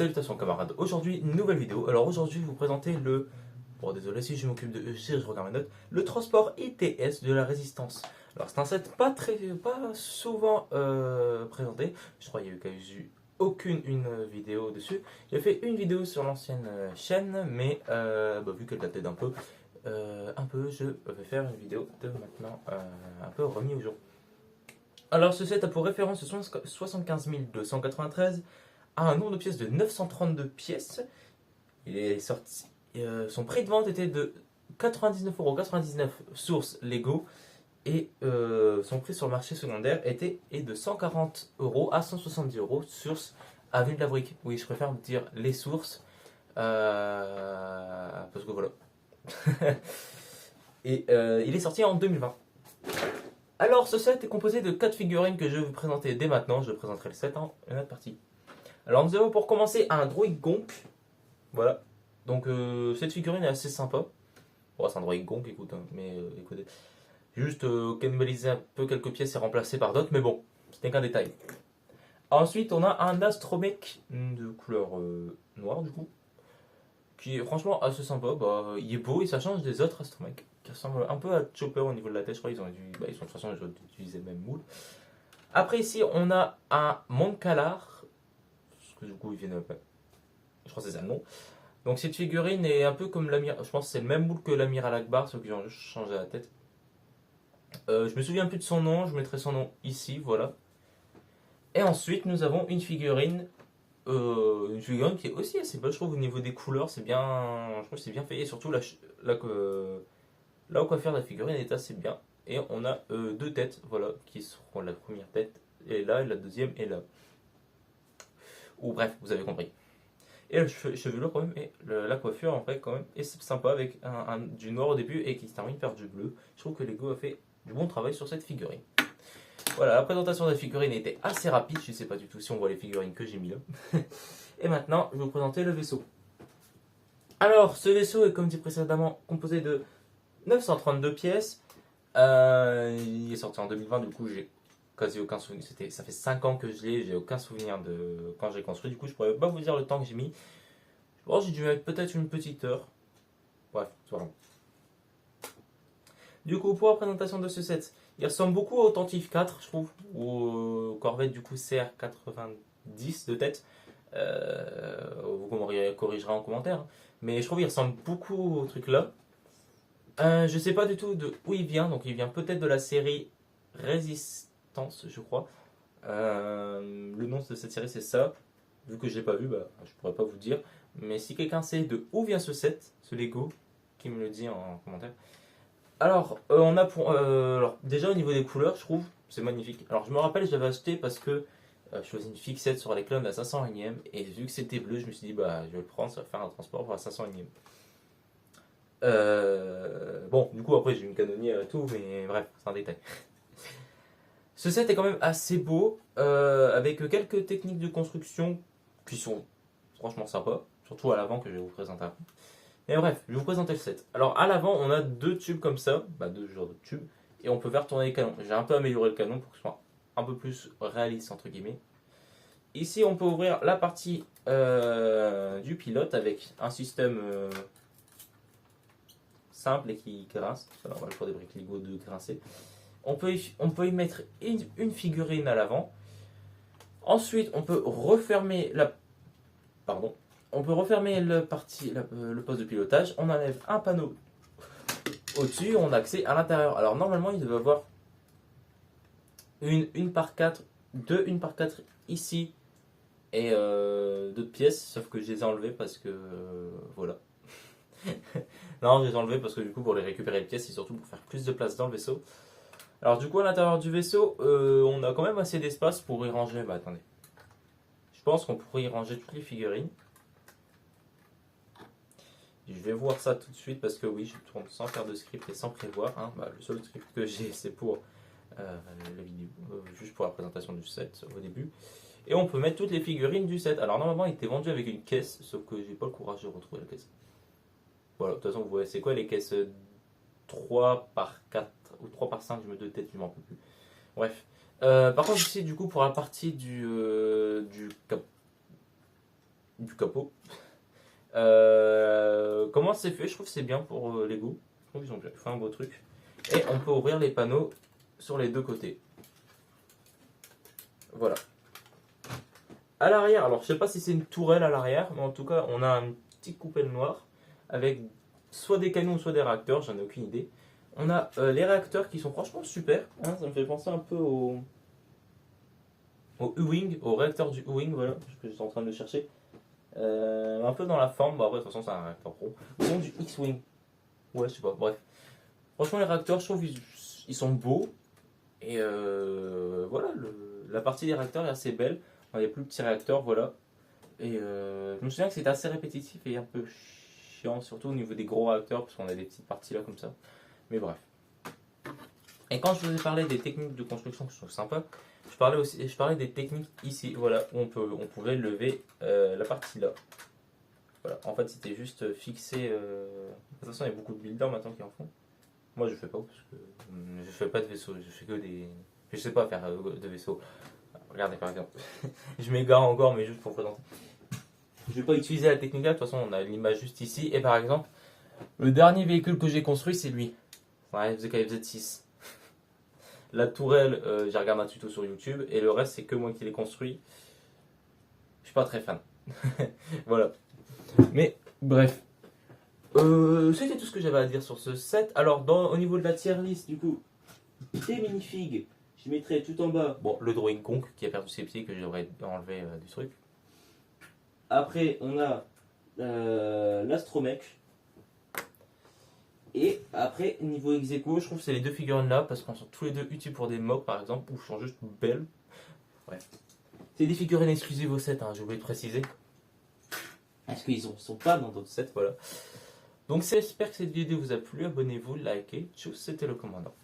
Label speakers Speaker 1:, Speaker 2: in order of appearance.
Speaker 1: Salutations camarades, aujourd'hui une nouvelle vidéo. Alors aujourd'hui je vais vous présenter le... Bon désolé si je m'occupe de... si je regarde mes notes. Le transport ITS de la résistance. Alors c'est un set pas souvent présenté. Je crois qu'il n'y a eu aucune vidéo dessus. J'ai fait une vidéo sur l'ancienne chaîne, mais vu qu'elle datait je vais faire une vidéo de maintenant un peu remis au jour. Alors ce set a pour référence 75 293 a un nombre de pièces de 932 pièces. Il est sorti, son prix de vente était de 99,99€ source Lego et son prix sur le marché secondaire est de 140€ à 170€ source Avenue de la Brique. Oui, je préfère dire les sources parce que voilà. Et il est sorti en 2020. Alors ce set est composé de 4 figurines que je vais vous présenter dès maintenant. Je présenterai le set en une autre partie. Alors nous avons pour commencer un droïde Gonk. Voilà. Donc cette figurine est assez sympa. Bon, c'est un droïde Gonk, écoute, hein, mais écoutez. Juste cannibaliser un peu quelques pièces et remplacer par d'autres, mais bon, ce n'est qu'un détail. Ensuite, on a un astromech de couleur noire du coup, qui est franchement assez sympa. Bah, il est beau et ça change des autres astromech, qui ressemblent un peu à Chopper au niveau de la tête. Je crois qu'ils ont dû, ils sont de toute façon ils ont utilisé le même moule. Après ici, on a un Monkalar, parce que du coup ils viennent, je crois que c'est ça le nom. Donc cette figurine est un peu comme l'amiral, je pense que c'est le même moule que l'amiral Akbar, sauf qu'ils ont juste changé la tête. Je me souviens plus de son nom, je mettrai son nom ici, voilà. Et ensuite nous avons une figurine qui est aussi assez belle, je trouve au niveau des couleurs, c'est bien, je trouve que c'est bien fait et surtout la coiffure de la figurine est assez bien. Et on a deux têtes, voilà, qui seront la première tête et là, et la deuxième est là. Ou bref, vous avez compris. Et le chevelure quand même, et la coiffure en fait quand même est sympa avec du noir au début et qui se termine par du bleu. Je trouve que Lego a fait du bon travail sur cette figurine. Voilà, la présentation de la figurine était assez rapide, je ne sais pas du tout si on voit les figurines que j'ai mis là. Et maintenant, je vais vous présenter le vaisseau. Alors, ce vaisseau est comme dit précédemment composé de 932 pièces. Il est sorti en 2020, du coup j'ai quasi aucun souvenir. Ça fait 5 ans que je l'ai, j'ai aucun souvenir de quand j'ai construit. Du coup, je pourrais pas vous dire le temps que j'ai mis. Bon, j'ai dû mettre peut-être une petite heure. Bref, c'est pas grave. Du coup, pour la présentation de ce set, il ressemble beaucoup au Tantive 4, je trouve, ou au Corvette du coup CR90 de tête. Vous me corrigerez en commentaire. Mais je trouve qu'il ressemble beaucoup au truc là. Je sais pas du tout de où il vient, donc il vient peut-être de la série Résistance, je crois. Le nom de cette série c'est ça. Vu que je l'ai pas vu, bah, je pourrais pas vous dire. Mais si quelqu'un sait de où vient ce set, ce Lego, qui me le dit en commentaire. Alors, on a alors, déjà au niveau des couleurs, je trouve, c'est magnifique. Alors, je me rappelle, je l'avais acheté parce que je faisais une fixette sur les clones à 501ème. Et vu que c'était bleu, je me suis dit, bah, je vais le prendre, ça va faire un transport pour la 501ème. Bon, du coup, après, j'ai une canonnière et tout, mais bref, c'est un détail. Ce set est quand même assez beau, avec quelques techniques de construction qui sont franchement sympas, surtout à l'avant que je vais vous présenter après. Mais bref, je vais vous présenter le set. Alors à l'avant, on a deux tubes comme ça, deux genres de tubes, et on peut faire tourner les canons. J'ai un peu amélioré le canon pour que ce soit un peu plus réaliste entre guillemets. Ici, on peut ouvrir la partie du pilote avec un système simple et qui grince. C'est normal pour des briques Lego de grincer. On peut y mettre une figurine à l'avant. Ensuite, on peut refermer Pardon. On peut refermer le poste de pilotage. On enlève un panneau au-dessus. On a accès à l'intérieur. Alors normalement, il devait avoir une par 4, deux une par 4 ici et d'autres pièces. Sauf que je les ai enlevées parce que voilà. Non, je les ai enlevées parce que du coup, pour les récupérer les pièces, c'est surtout pour faire plus de place dans le vaisseau. Alors du coup, à l'intérieur du vaisseau, on a quand même assez d'espace pour y ranger. Bah attendez. Je pense qu'on pourrait y ranger toutes les figurines. Je vais voir ça tout de suite parce que oui, je tourne sans faire de script et sans prévoir. Hein. Bah, le seul script que j'ai, c'est pour la vidéo, juste pour la présentation du set au début. Et on peut mettre toutes les figurines du set. Alors normalement, il était vendu avec une caisse, sauf que j'ai pas le courage de retrouver la caisse. Voilà, de toute façon, vous voyez, c'est quoi les caisses 3 par 4 ou 3 par 5, je me de tête, je m'en peux plus. Bref. Par contre, ici, du coup, pour la partie du capot. Comment c'est fait? Je trouve que c'est bien pour Lego. Je trouve qu'ils ont bien fait un beau truc. Et on peut ouvrir les panneaux sur les deux côtés. Voilà. À l'arrière, alors je sais pas si c'est une tourelle à l'arrière, mais en tout cas on a une petite coupelle noire avec soit des canons soit des réacteurs, j'en ai aucune idée. On a les réacteurs qui sont franchement super, hein, ça me fait penser un peu au U-Wing, au réacteur du U-Wing, voilà, que j'étais en train de le chercher. Un peu dans la forme, bah après de toute façon c'est un réacteur pro. Ou du X-Wing, ouais je sais pas, bref. Franchement les réacteurs je trouve ils sont beaux, et voilà, la partie des réacteurs est assez belle. Dans les plus petits réacteurs, voilà. Et je me souviens que c'était assez répétitif et un peu chiant, surtout au niveau des gros réacteurs, parce qu'on a des petites parties là comme ça. Mais bref. Et quand je vous ai parlé des techniques de construction que je trouve sympa, je parlais des techniques ici, voilà, où on pouvait lever la partie là. Voilà, en fait c'était juste fixé. De toute façon, il y a beaucoup de builders maintenant qui en font. Moi je fais pas, parce que je fais pas de vaisseau, je fais que des. Je sais pas faire de vaisseau. Regardez par exemple, je m'égare encore, mais juste pour présenter. Je vais pas utiliser la technique là, de toute façon on a l'image juste ici. Et par exemple, le dernier véhicule que j'ai construit c'est lui. C'est un FZK-FZ6. La tourelle, j'ai regardé un tuto sur YouTube, et le reste c'est que moi qui l'ai construit. Je suis pas très fan. Voilà. Mais bref. C'était tout ce que j'avais à dire sur ce set. Alors au niveau de la tier list, du coup, des minifigs. Je mettrai tout en bas, bon, le Drawing Conk qui a perdu ses pieds, que j'aurais enlevé du truc. Après, on a l'Astromech. Et après, niveau ex-aequo, je trouve que c'est les deux figurines là, parce qu'elles sont tous les deux utiles pour des mobs par exemple, ou sont juste belles. Ouais. C'est des figurines exclusives au set, hein, j'ai oublié de préciser. Parce qu'ils ne sont pas dans d'autres sets, voilà. Donc j'espère que cette vidéo vous a plu, abonnez-vous, likez, tchuss, c'était le commandant.